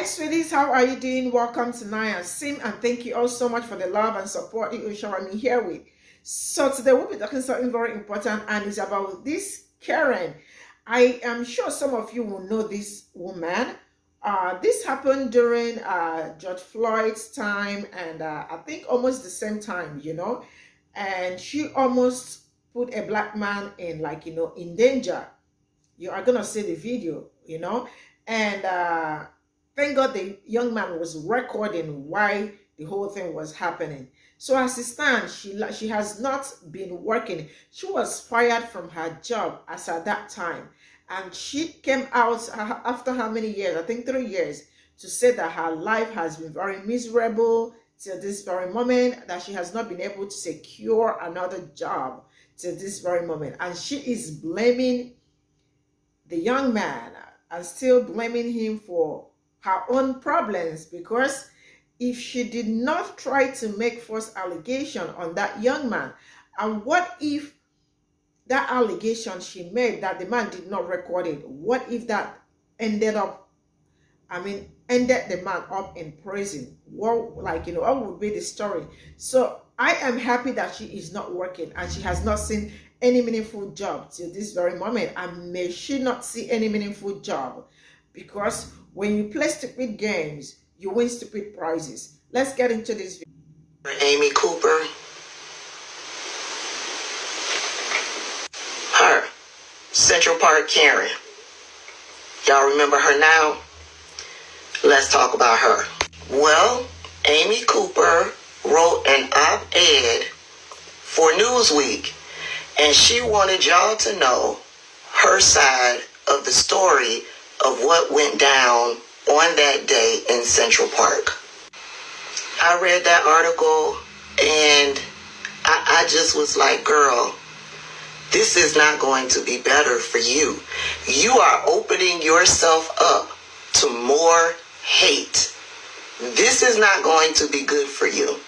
Hi sweeties, how are you doing? Welcome to Naya Sim, and thank you all so much for the love and support you shower me here with. So today we'll be talking something very important, and it's about this Karen. I am sure some of you will know this woman. This happened during George Floyd's time, and I think almost the same time, and she almost put a black man in, in danger. You are gonna see the video, and thank God the young man was recording why the whole thing was happening. So as it stands, she has not been working. She was fired from her job as at that time. And she came out after how many years? I think 3 years, to say that her life has been very miserable till this very moment, that she has not been able to secure another job till this very moment. And she is blaming the young man and still blaming him for her own problems, because if she did not try to make false allegation on that young man, and what if that allegation she made that the man did not record it, what if that ended the man up in prison? What would be the story? So I am happy that she is not working and she has not seen any meaningful job till this very moment, and may she not see any meaningful job, because when you play stupid games, you win stupid prizes. Let's get into this video. Amy Cooper. Her. Central Park Karen. Y'all remember her now? Let's talk about her. Well, Amy Cooper wrote an op-ed for Newsweek, and she wanted y'all to know her side of the story of what went down on that day in Central Park. I read that article and I just was like, girl, this is not going to be better for you. You are opening yourself up to more hate. This is not going to be good for you.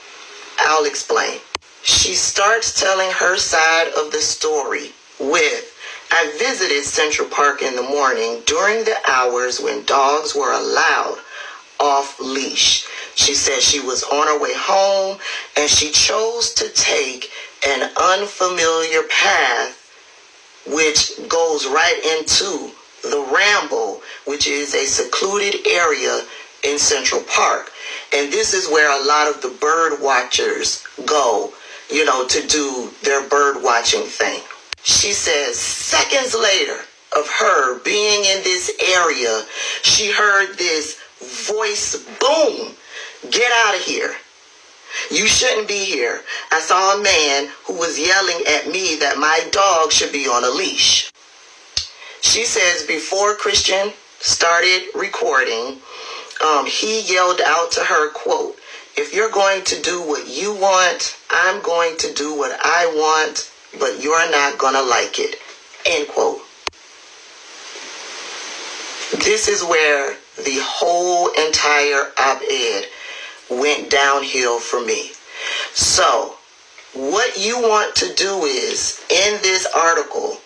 I'll explain. She starts telling her side of the story with, I visited Central Park in the morning during the hours when dogs were allowed off leash. She said she was on her way home and she chose to take an unfamiliar path which goes right into the Ramble, which is a secluded area in Central Park. And this is where a lot of the bird watchers go, to do their bird watching thing. She says seconds later of her being in this area, she heard this voice boom, get out of here. You shouldn't be here. I saw a man who was yelling at me that my dog should be on a leash. She says before Christian started recording, he yelled out to her, quote, if you're going to do what you want, I'm going to do what I want, but you're not gonna like it, end quote. This is where the whole entire op-ed went downhill for me. So what you want to do is, in this article,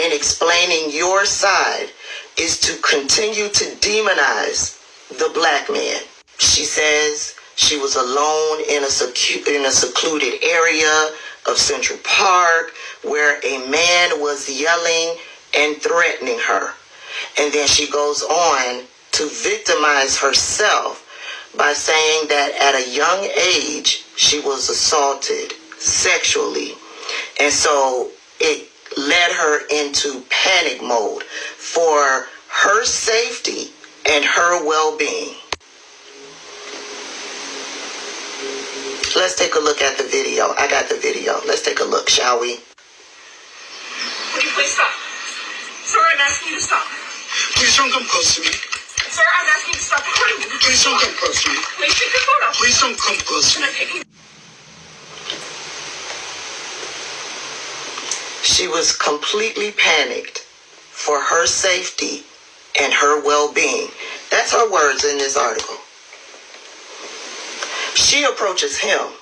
in explaining your side, is to continue to demonize the black man. She says she was alone in a secluded area of Central Park where a man was yelling and threatening her. And then she goes on to victimize herself by saying that at a young age she was assaulted sexually. And so it led her into panic mode for her safety and her well-being. Let's take a look at the video. I got the video. Let's take a look, shall we? Will you please stop? Sir, I'm asking you to stop. Please don't come close to me. Sir, I'm asking you to stop recording me. Please don't come close to me. Please take your phone off. Please don't come close to me. She was completely panicked for her safety and her well-being. That's her words in this article. She approaches him.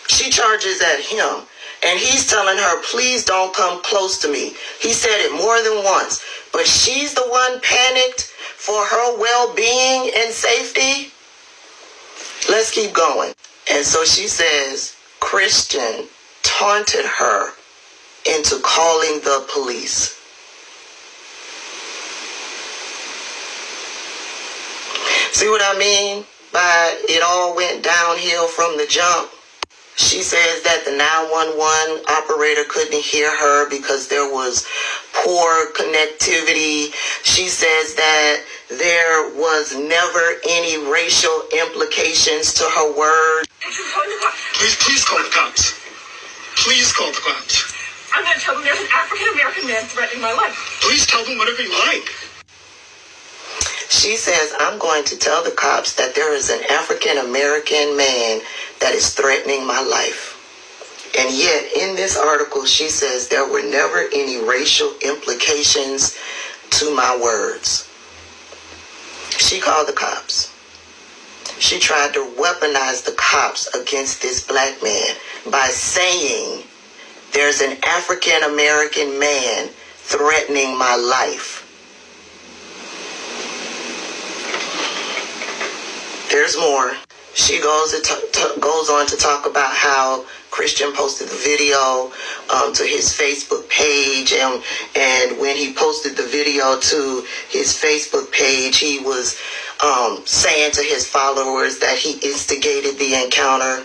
She charges at him. And he's telling her, please don't come close to me. He said it more than once. But she's the one panicked for her well-being and let's keep going. And so she says, Christian taunted her into calling the police. See what I mean by it all went downhill from the jump? She says that the 911 operator couldn't hear her because there was poor connectivity. She says that there was never any racial implications to her words. Please call the cops. Please call the cops. I'm going to tell them there's an African-American man threatening my life. Please tell them whatever you like. She says, I'm going to tell the cops that there is an African-American man that is threatening my life. And yet, in this article, she says there were never any racial implications to my words. She called the cops. She tried to weaponize the cops against this black man by saying there's an African-American man threatening my life. There's more. She goes on to talk about how Christian posted the video to his Facebook page, and when he posted the video to his Facebook page, he was saying to his followers that he instigated the encounter.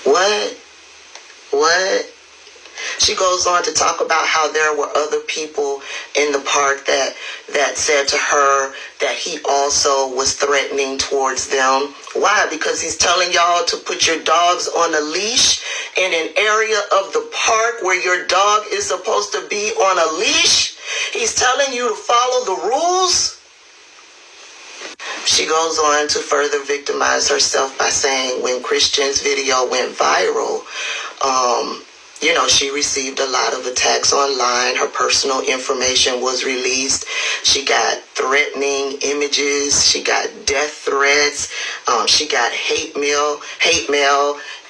What? She goes on to talk about how there were other people in the park that said to her that he also was threatening towards them. Why? Because he's telling y'all to put your dogs on a leash in an area of the park where your dog is supposed to be on a leash. He's telling you to follow the rules. She goes on to further victimize herself by saying when Christian's video went viral, she received a lot of attacks online. Her personal information was released. She got threatening images. She got death threats. She got hate mail,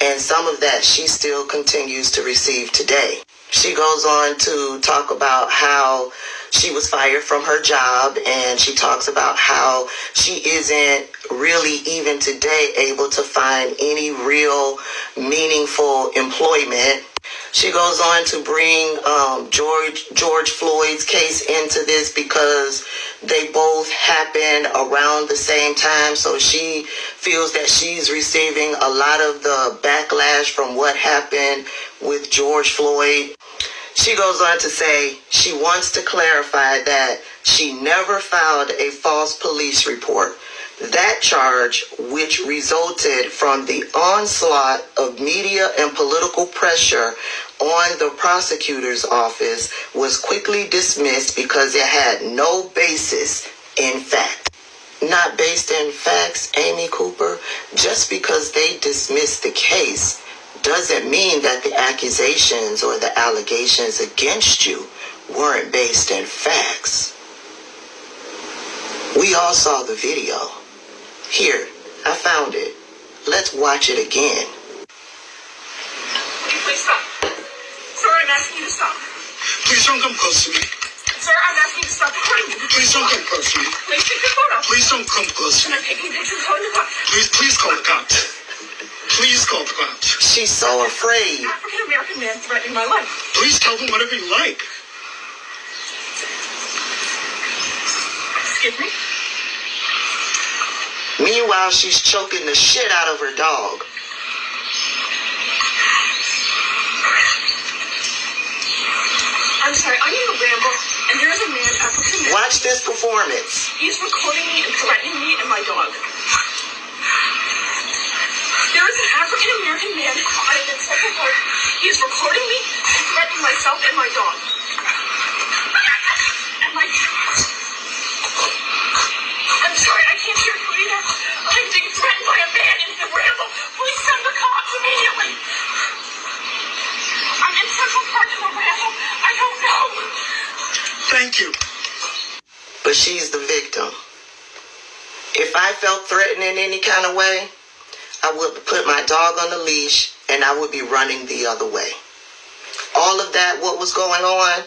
and some of that she still continues to receive today. She goes on to talk about how she was fired from her job, and she talks about how she isn't really even today able to find any real meaningful employment. She goes on to bring George Floyd's case into this because they both happened around the same time. So she feels that she's receiving a lot of the backlash from what happened with George Floyd. She goes on to say she wants to clarify that she never filed a false police report. That charge, which resulted from the onslaught of media and political pressure on the prosecutor's office, was quickly dismissed because it had no basis in fact. Not based in facts, Amy Cooper. Just because they dismissed the case doesn't mean that the accusations or the allegations against you weren't based in facts. We all saw the video. Here, I found it. Let's watch it again. Will you please stop? Sir, I'm asking you to stop. Please don't come close to me. Sir, I'm asking you to stop recording me. Please don't come close to me. Please take your phone off. Please don't come close to And me. I'm taking pictures of the cops. Please call the cops. Please call the cops. She's so afraid. African-American man threatening my life. Please tell them whatever you like. Excuse me? Meanwhile, she's choking the shit out of her dog. I'm sorry, I'm in a ramble, and there's a man, African-American. Watch this performance. He's recording me and threatening me and my dog. There is an African-American man crying in Central Park. He's recording me and threatening myself and my dog. And my... I'm sorry, I can't hear you either. I'm being threatened by a man in the ramble. Please send the cops immediately. I'm in Central Park in the ramble. I don't know. Thank you. But she's the victim. If I felt threatened in any kind of way, I would put my dog on the leash and I would be running the other way. All of that, what was going on,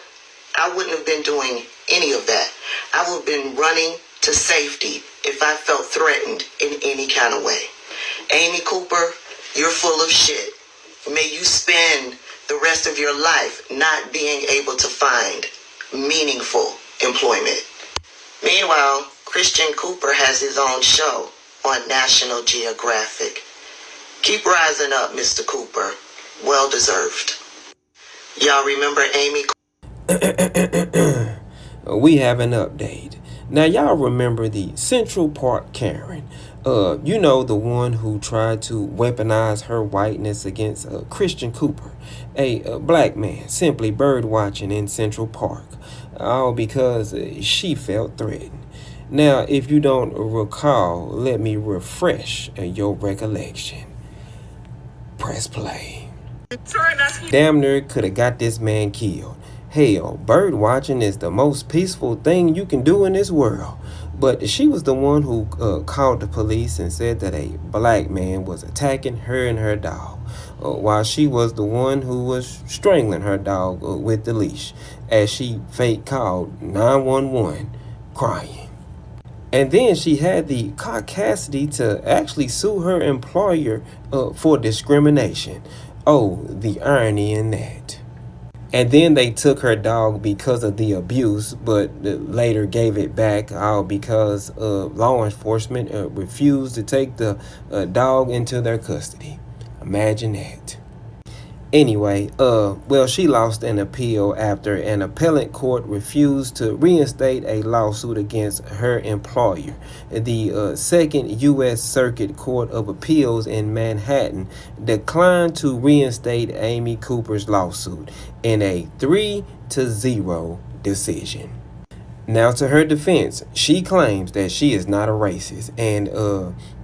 I wouldn't have been doing any of that. I would have been running to safety if I felt threatened in any kind of way. Amy Cooper, you're full of shit. May you spend the rest of your life not being able to find meaningful employment. Meanwhile, Christian Cooper has his own show on National Geographic. Keep rising up, Mr. Cooper. Well deserved. Y'all remember Amy? We have an update. Now y'all remember the Central Park Karen. You know, the one who tried to weaponize her whiteness against Christian Cooper, a black man simply bird watching in Central Park, all because she felt threatened. Now, if you don't recall, let me refresh your recollection. Press play. Sorry, I'm asking. Damn near could have got this man killed. Hell, bird watching is the most peaceful thing you can do in this world. But she was the one who called the police and said that a black man was attacking her and her dog, while she was the one who was strangling her dog with the leash, as she fake called 911 crying. And then she had the caucasity to actually sue her employer for discrimination. Oh, the irony in that. And then they took her dog because of the abuse, but later gave it back, all because law enforcement refused to take the dog into their custody. Imagine that. Anyway, well, she lost an appeal after an appellate court refused to reinstate a lawsuit against her employer. The Second U.S. Circuit Court of Appeals in Manhattan declined to reinstate Amy Cooper's lawsuit in a 3-0 decision. Now, to her defense, she claims that she is not a racist, and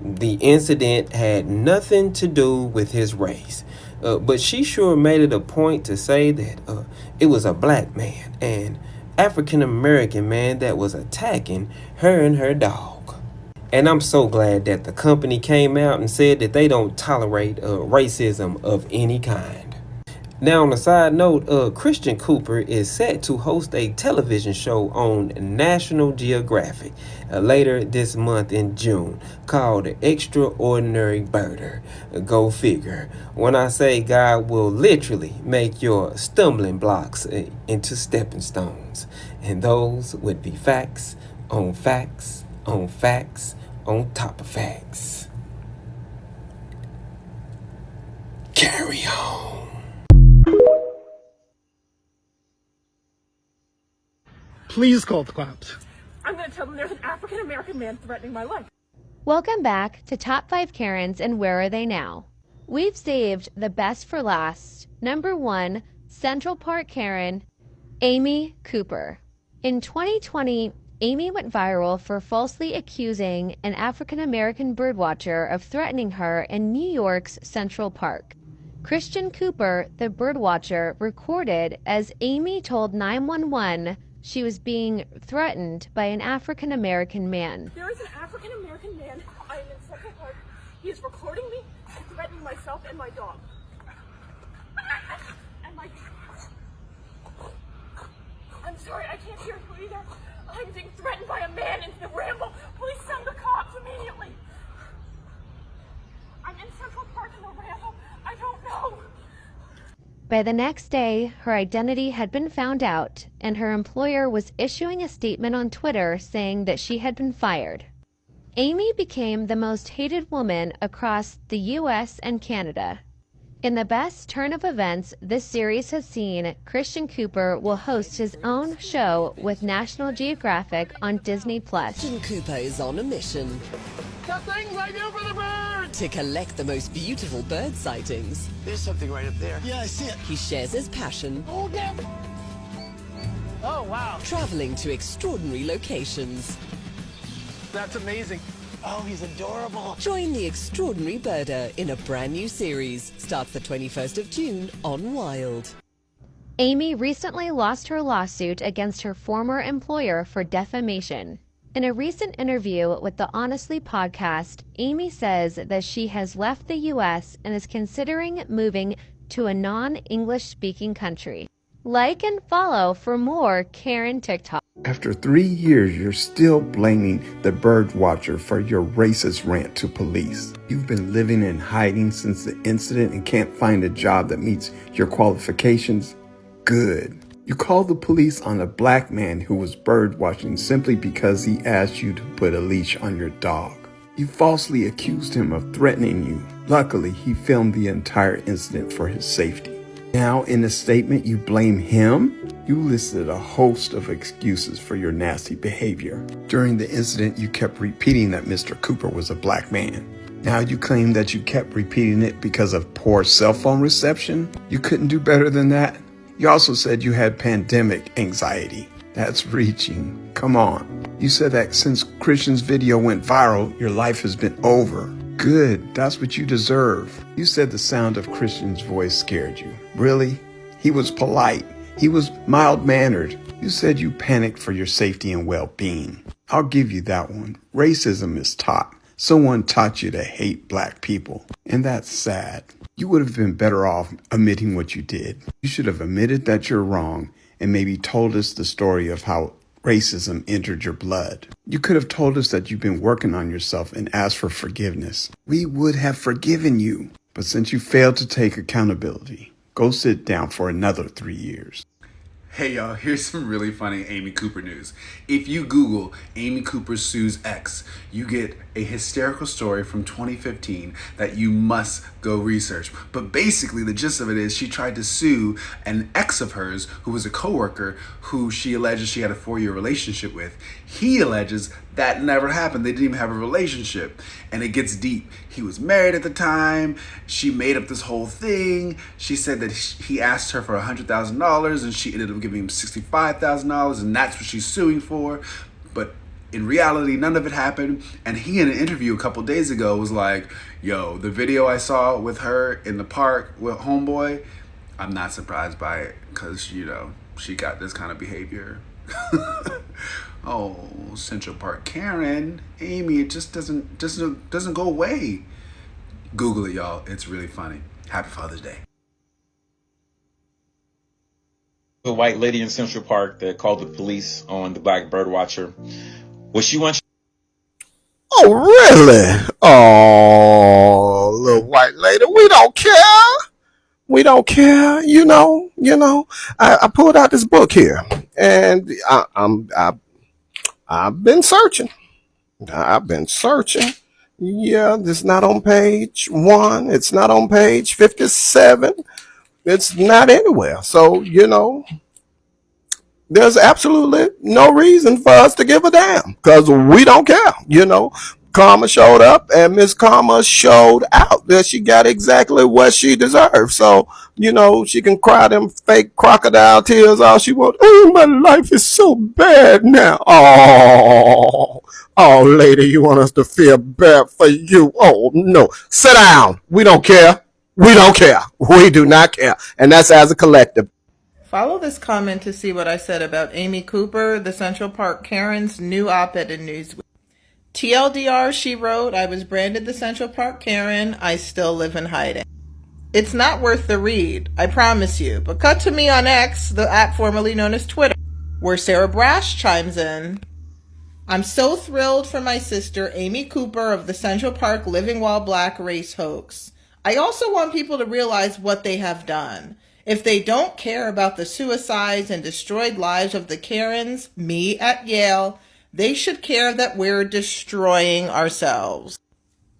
the incident had nothing to do with his race. But she sure made it a point to say that it was a black man, an African-American man, that was attacking her and her dog. And I'm so glad that the company came out and said that they don't tolerate racism of any kind. Now, on a side note, Christian Cooper is set to host a television show on National Geographic later this month in June called Extraordinary Birder. Go figure. When I say God will literally make your stumbling blocks into stepping stones. And those would be facts on facts on facts on top of facts. Carry on. Please call the cops. I'm going to tell them there's an African American man threatening my life. Welcome back to Top 5 Karens and Where Are They Now? We've saved the best for last. Number 1, Central Park Karen, Amy Cooper. In 2020, Amy went viral for falsely accusing an African American birdwatcher of threatening her in New York's Central Park. Christian Cooper, the birdwatcher, recorded as Amy told 911 she was being threatened by an African American man. There is an African American man. I am in Central Park. He is recording me and threatening myself and my dog. And my... I'm sorry, I can't hear you either. I'm being threatened by a man in the ramble. Please send the cops immediately. I'm in Central Park in the ramble. I don't know. By the next day, her identity had been found out, and her employer was issuing a statement on Twitter saying that she had been fired. Amy became the most hated woman across the U.S. and Canada. In the best turn of events this series has seen, Christian Cooper will host his own show with National Geographic on Disney+. Christian Cooper is on a mission That thing's right there for the birds! to collect the most beautiful bird sightings. There's something right up there. Yeah, I see it. He shares his passion, Oh, damn. Oh, wow. traveling to extraordinary locations. That's amazing. Oh, he's adorable. Join the Extraordinary Birder in a brand new series. Starts the 21st of June on Wild. Amy recently lost her lawsuit against her former employer for defamation. In a recent interview with the Honestly podcast, Amy says that she has left the U.S. and is considering moving to a non-English speaking country. Like and follow for more Karen TikTok. After 3 years, you're still blaming the bird watcher for your racist rant to police. You've been living in hiding since the incident and can't find a job that meets your qualifications? Good. You called the police on a black man who was bird watching simply because he asked you to put a leash on your dog. You falsely accused him of threatening you. Luckily, he filmed the entire incident for his safety. Now, in a statement, you blame him? You listed a host of excuses for your nasty behavior. During the incident, you kept repeating that Mr. Cooper was a black man. Now you claim that you kept repeating it because of poor cell phone reception? You couldn't do better than that? You also said you had pandemic anxiety. That's reaching. Come on. You said that since Christian's video went viral, your life has been over. Good. That's what you deserve. You said the sound of Christian's voice scared you. Really? He was polite. He was mild-mannered. You said you panicked for your safety and well-being. I'll give you that one. Racism is taught. Someone taught you to hate black people. And that's sad. You would have been better off admitting what you did. You should have admitted that you're wrong and maybe told us the story of how racism entered your blood. You could have told us that you've been working on yourself and asked for forgiveness. We would have forgiven you. But since you failed to take accountability, go sit down for another 3 years. Hey y'all, here's some really funny Amy Cooper news. If you Google Amy Cooper sues ex, you get a hysterical story from 2015 that you must go research. But basically the gist of it is she tried to sue an ex of hers who was a coworker who she alleges she had a 4-year relationship with. He alleges that never happened. They didn't even have a relationship. And it gets deep. He was married at the time. She made up this whole thing. She said that he asked her for $100,000 and she ended up giving him $65,000 and that's what she's suing for. But in reality, none of it happened. And he, in an interview a couple days ago, was like, yo, the video I saw with her in the park with homeboy, I'm not surprised by it because, you know, she got this kind of behavior. Oh, Central Park Karen, Amy, it just doesn't go away. Google it, y'all. It's really funny. Happy Father's Day. The white lady in Central Park that called the police on the black bird watcher. Was she one? Oh, really? Oh, little white lady, we don't care. We don't care. You know, I pulled out this book here and I've been searching. Yeah, it's not on page 1. It's not on page 57. It's not anywhere. So, there's absolutely no reason for us to give a damn because we don't care. Karma showed up and Miss Karma showed out that she got exactly what she deserved. So, she can cry them fake crocodile tears all she wants. Oh, my life is so bad now. Oh, lady, you want us to feel bad for you? Oh, no. Sit down. We don't care. We don't care. We do not care. And that's as a collective. Follow this comment to see what I said about Amy Cooper, the Central Park Karen's new op-ed in Newsweek. TLDR, she wrote, I was branded the Central Park Karen. I still live in hiding. It's not worth the read, I promise you. But cut to me on X, the app formerly known as Twitter, where Sarah Brash chimes in. I'm so thrilled for my sister, Amy Cooper of the Central Park Living While Black race hoax. I also want people to realize what they have done. If they don't care about the suicides and destroyed lives of the Karens, me at Yale, they should care that we're destroying ourselves.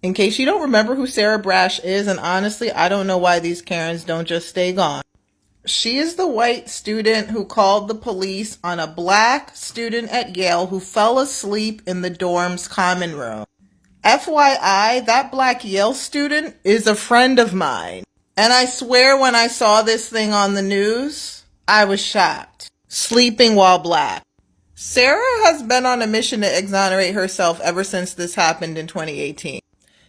In case you don't remember who Sarah Brash is, and honestly, I don't know why these Karens don't just stay gone. She is the white student who called the police on a black student at Yale who fell asleep in the dorm's common room. FYI, that black Yale student is a friend of mine. And I swear when I saw this thing on the news, I was shocked. Sleeping while black. Sarah has been on a mission to exonerate herself ever since this happened in 2018.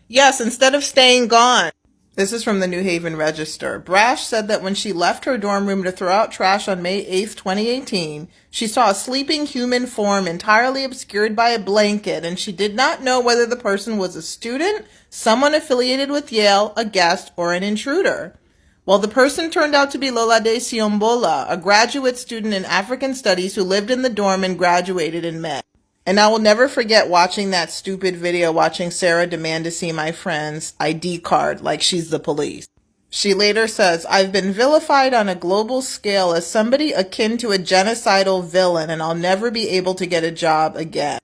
Yes, instead of staying gone. This is from the New Haven Register. Brash said that when she left her dorm room to throw out trash on May 8th, 2018, she saw a sleeping human form entirely obscured by a blanket, and she did not know whether the person was a student, someone affiliated with Yale, a guest, or an intruder. Well, the person turned out to be Lolade Siombola, a graduate student in African Studies who lived in the dorm and graduated in May. And I will never forget watching that stupid video, watching Sarah demand to see my friend's ID card like she's the police. She later says, "I've been vilified on a global scale as somebody akin to a genocidal villain, and I'll never be able to get a job again."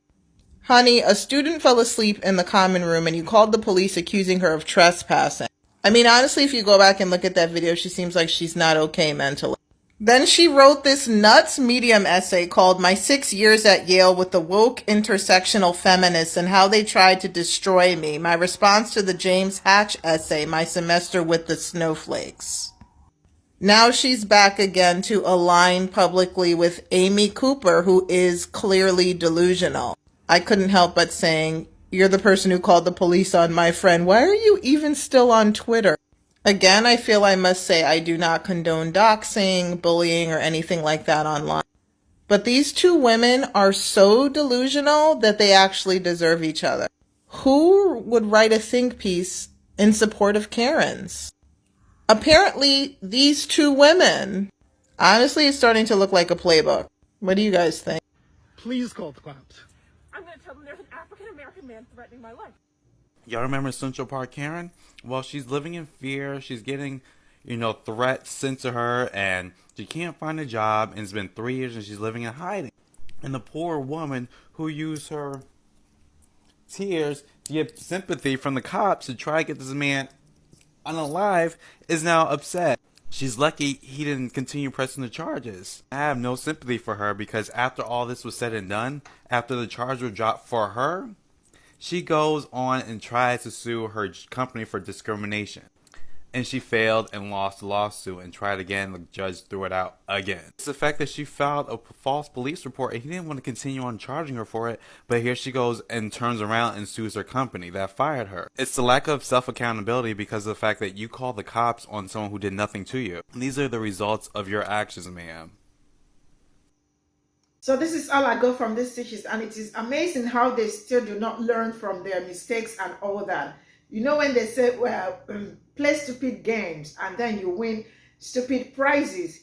Honey, a student fell asleep in the common room and you called the police accusing her of trespassing. I mean, honestly, if you go back and look at that video, she seems like she's not okay mentally. Then she wrote this nuts Medium essay called My 6 Years at Yale with the Woke Intersectional Feminists and How They Tried to Destroy Me, my response to the James Hatch essay, My Semester with the Snowflakes. Now she's back again to align publicly with Amy Cooper, who is clearly delusional. I couldn't help but saying, "You're the person who called the police on my friend. Why are you even still on Twitter?" Again, I feel I must say I do not condone doxing, bullying, or anything like that online. But these two women are so delusional that they actually deserve each other. Who would write a think piece in support of Karens? Apparently, these two women. Honestly, it's starting to look like a playbook. What do you guys think? Please call the cops. I'm gonna tell them there's an African-American man threatening my life. Y'all remember Central Park Karen? Well, she's living in fear. She's getting, threats sent to her, and she can't find a job, and it's been 3 years, and she's living in hiding. And the poor woman who used her tears to get sympathy from the cops to try to get this man unalive is now upset. She's lucky he didn't continue pressing the charges. I have no sympathy for her because after all this was said and done, after the charge was dropped for her, she goes on and tries to sue her company for discrimination. And she failed and lost the lawsuit and tried again. The judge threw it out again. It's the fact that she filed a false police report and he didn't want to continue on charging her for it. But here she goes and turns around and sues her company that fired her. It's the lack of self-accountability because of the fact that you call the cops on someone who did nothing to you. And these are the results of your actions, ma'am. So this is all I got from these teachers, and it is amazing how they still do not learn from their mistakes and all that. You know, when they say, well, play stupid games and then you win stupid prizes,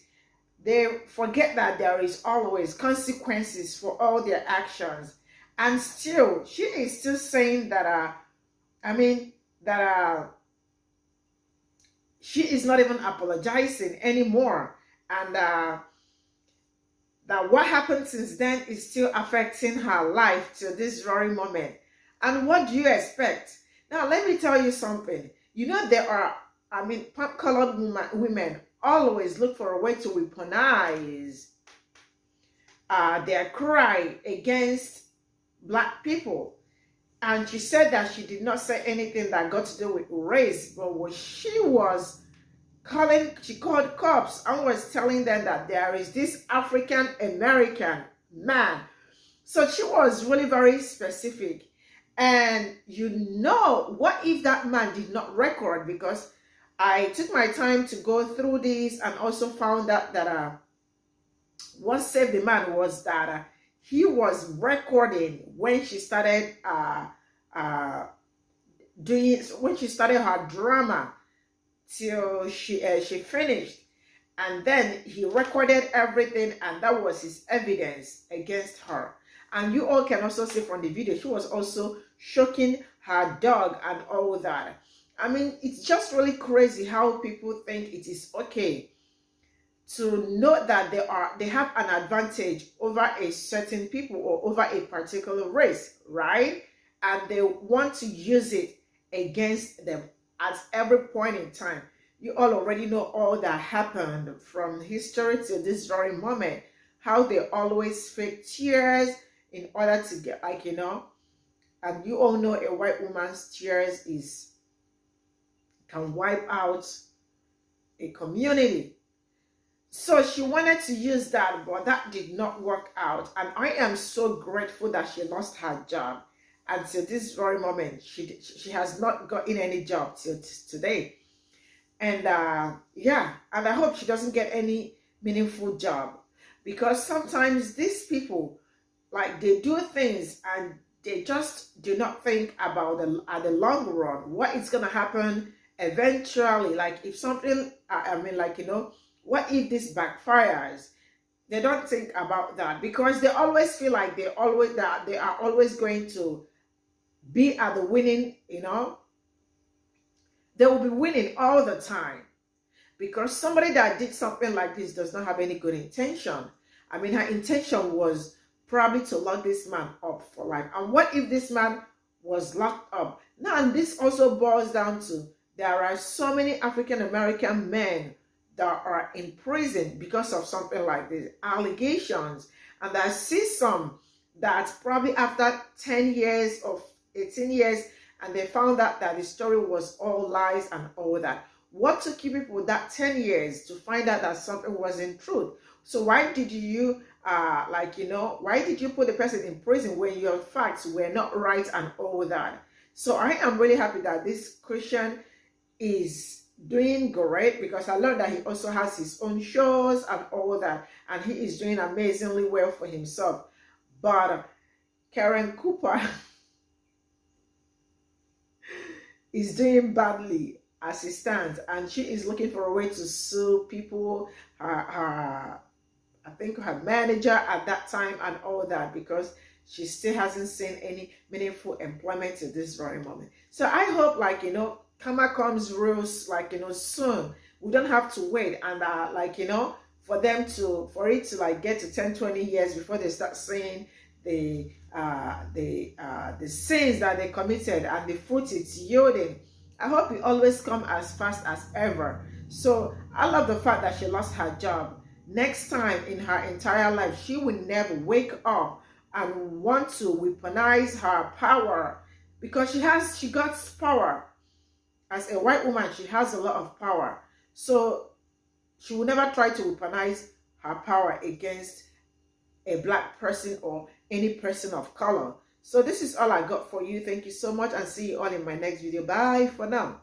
they forget that there is always consequences for all their actions. And still, she is still saying that, she is not even apologizing anymore. And that what happened since then is still affecting her life to this very moment. And what do you expect? Now, let me tell you something. You know, there are, pop-colored women always look for a way to weaponize their cry against Black people. And she said that she did not say anything that got to do with race, but what she was she called cops and was telling them that there is this African American man. So she was really very specific. And what if that man did not record? Because I took my time to go through this and also found out that what saved the man was that he was recording when she started when she started her drama till she finished. And then he recorded everything, and that was his evidence against her. And you all can also see from the video, she was also choking her dog and all that. I mean, it's just really crazy how people think it is okay to know that they have an advantage over a certain people or over a particular race, right? And they want to use it against them at every point in time. You all already know all that happened from history to this very moment, how they always fake tears in order to get, and you all know a white woman's tears can wipe out a community. So she wanted to use that, but that did not work out. And I am so grateful that she lost her job. Until this very moment, she has not gotten any job till today. And and I hope she doesn't get any meaningful job, because sometimes these people, like, they do things and they just do not think about at the long run what is going to happen eventually, like if something, I mean, like, what if this backfires? They don't think about that because they always feel like they are always going to be at the winning, they will be winning all the time. Because somebody that did something like this does not have any good intention. I mean, her intention was probably to lock this man up for life. And what if this man was locked up? Now, and this also boils down to there are so many African American men that are in prison because of something like this, allegations. And I see some that probably after 10 years or 18 years, and they found out that the story was all lies and all that. What took you people that 10 years to find out that something wasn't true? So why did you, why did you put the person in prison when your facts were not right and all that? So I am really happy that this Christian is doing great because I learned that he also has his own shows and all that. And he is doing amazingly well for himself. But Karen Cooper is doing badly as it stands, and she is looking for a way to sue people, I think her manager at that time and all that, because she still hasn't seen any meaningful employment to this very moment. So I hope, karma comes real, soon. We don't have to wait, and for it to get to 10-20 years before they start seeing the sins that they committed and the fruit it's yielding. I hope it always come as fast as ever. So I love the fact that she lost her job. Next time in her entire life, she will never wake up and want to weaponize her power, because she got power. As a white woman, she has a lot of power. So she will never try to weaponize her power against a black person or any person of color. So this is all I got for you. Thank you so much, and see you all in my next video. Bye for now.